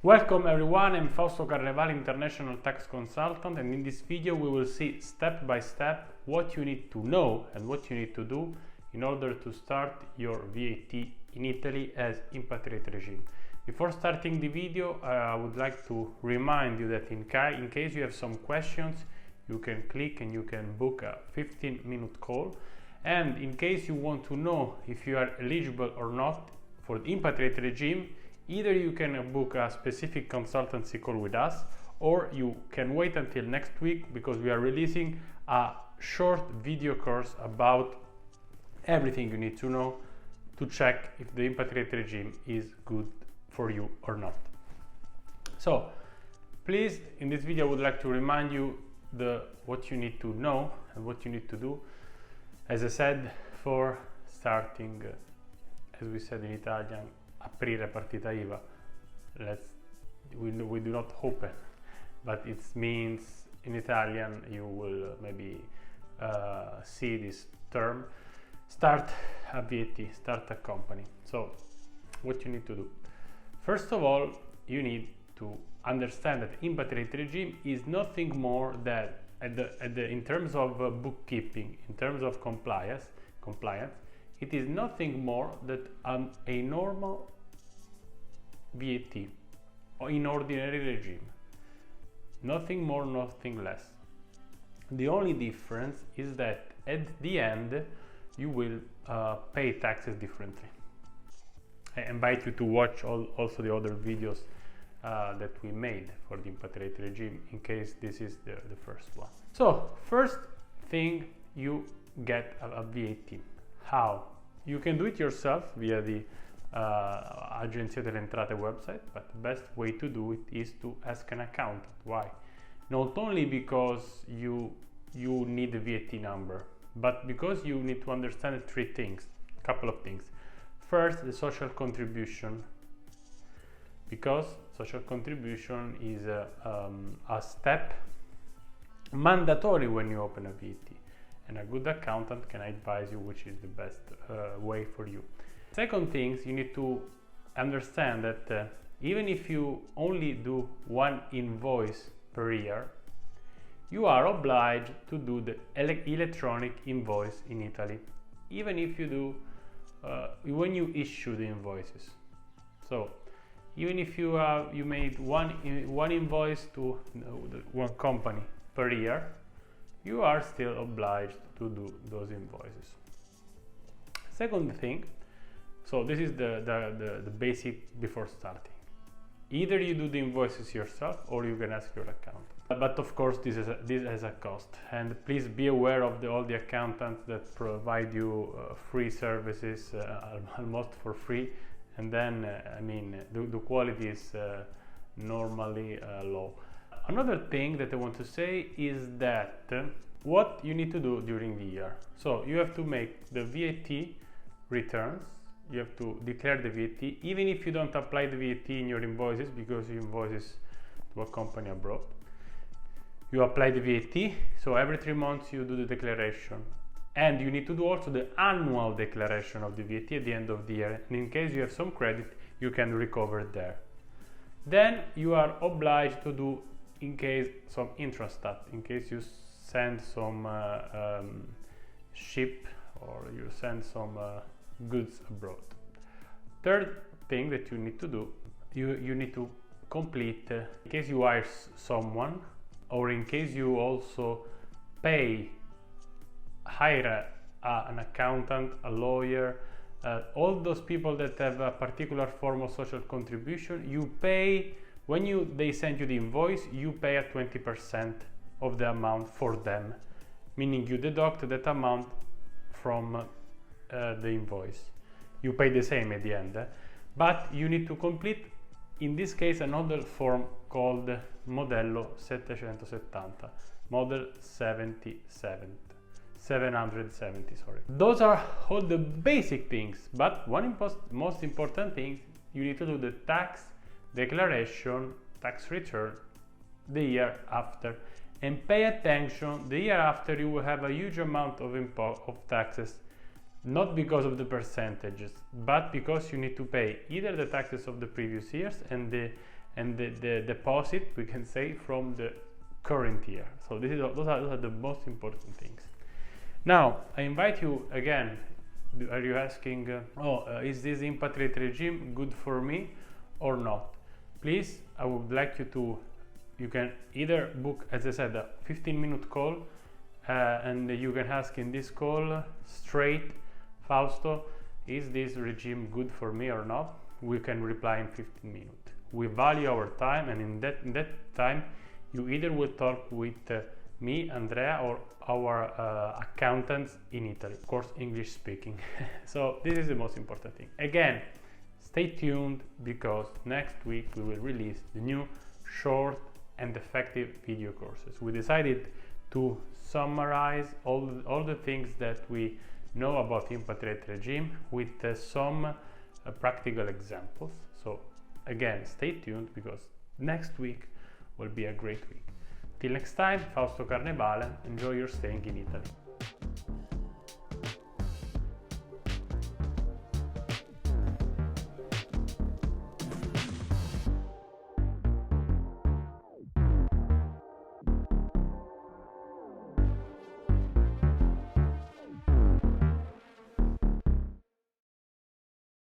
Welcome everyone, I'm Fausto Carnevale, International Tax Consultant, and in this video we will see step by step what you need to know and what you need to do in order to start your VAT in Italy as Impatriate Regime. Before starting the video, I would like to remind you that in case you have some questions, you can click and you can book a 15-minute call. And in case you want to know if you are eligible or not for the Impatriate Regime, either you can book a specific consultancy call with us, or you can wait until next week because we are releasing a short video course about everything you need to know to check if the Impatriate Regime is good for you or not. So please, in this video I would like to remind you what you need to know and what you need to do, as I said, for starting, as we said in Italian, aprire partita IVA. We do not open, but it means in Italian you will maybe see this term, start a VAT, start a company. So what you need to do? First of all, you need to understand that Impatriate Regime is nothing more than, in terms of bookkeeping, in terms of compliance, it is nothing more than a normal VAT or in ordinary regime. Nothing more, nothing less. The only difference is that at the end you will pay taxes differently. I invite you to watch also the other videos that we made for the Impatriate Regime, in case this is the first one. So first thing, you get a VAT. How? You can do it yourself via the Agenzia delle Entrate website, but the best way to do it is to ask an accountant. Why? Not only because you need the VAT number, but because you need to understand a couple of things. First, the social contribution, because social contribution is a step mandatory when you open a VAT, and a good accountant can advise you which is the best way for you. Second thing, you need to understand that even if you only do one invoice per year, you are obliged to do the electronic invoice in Italy, even if you do when you issue the invoices. So even if you made one invoice to one company per year, you are still obliged to do those invoices. Second thing, so this is the basic before starting. Either you do the invoices yourself or you can ask your accountant. But of course this has a cost, and please be aware of all the accountants that provide you free services almost for free, and then the quality is normally low. Another thing that I want to say is that what you need to do during the year. So you have to make the VAT returns, you have to declare the VAT, even if you don't apply the VAT in your invoices because you invoices to a company abroad. You apply the VAT, so every 3 months you do the declaration, and you need to do also the annual declaration of the VAT at the end of the year, and in case you have some credit you can recover there. Then you are obliged to do, in case, some intrastat, in case you send some ship or you send some goods abroad. Third thing that you need to do, you need to complete, in case you hire someone, or in case you also hire an accountant, a lawyer, all those people that have a particular form of social contribution, you pay, when they send you the invoice, you pay at 20% of the amount for them, meaning you deduct that amount from the invoice. You pay the same at the end, but you need to complete, in this case, another form called Modello 770, Model 770, sorry. Those are all the basic things, but one most important thing, you need to do the tax declaration, tax return the year after, and pay attention, the year after you will have a huge amount of taxes, not because of the percentages, but because you need to pay either the taxes of the previous years and and the deposit, we can say, from the current year. So those are the most important things. Now I invite you again. Are you asking, is this Impatriate regime good for me or not? Please, I would like you can either book, as I said, a 15-minute call, and you can ask in this call straight, Fausto, is this regime good for me or not? We can reply in 15 minutes. We value our time, and in that time, you either will talk with me, Andrea, or our accountants in Italy, of course, English speaking. So this is the most important thing. Again, stay tuned, because next week we will release the new short and effective video courses. We decided to summarize all the things that we know about Impatriate regime with some practical examples. So again, stay tuned, because next week will be a great week. Till next time, Fausto Carnevale, enjoy your staying in Italy.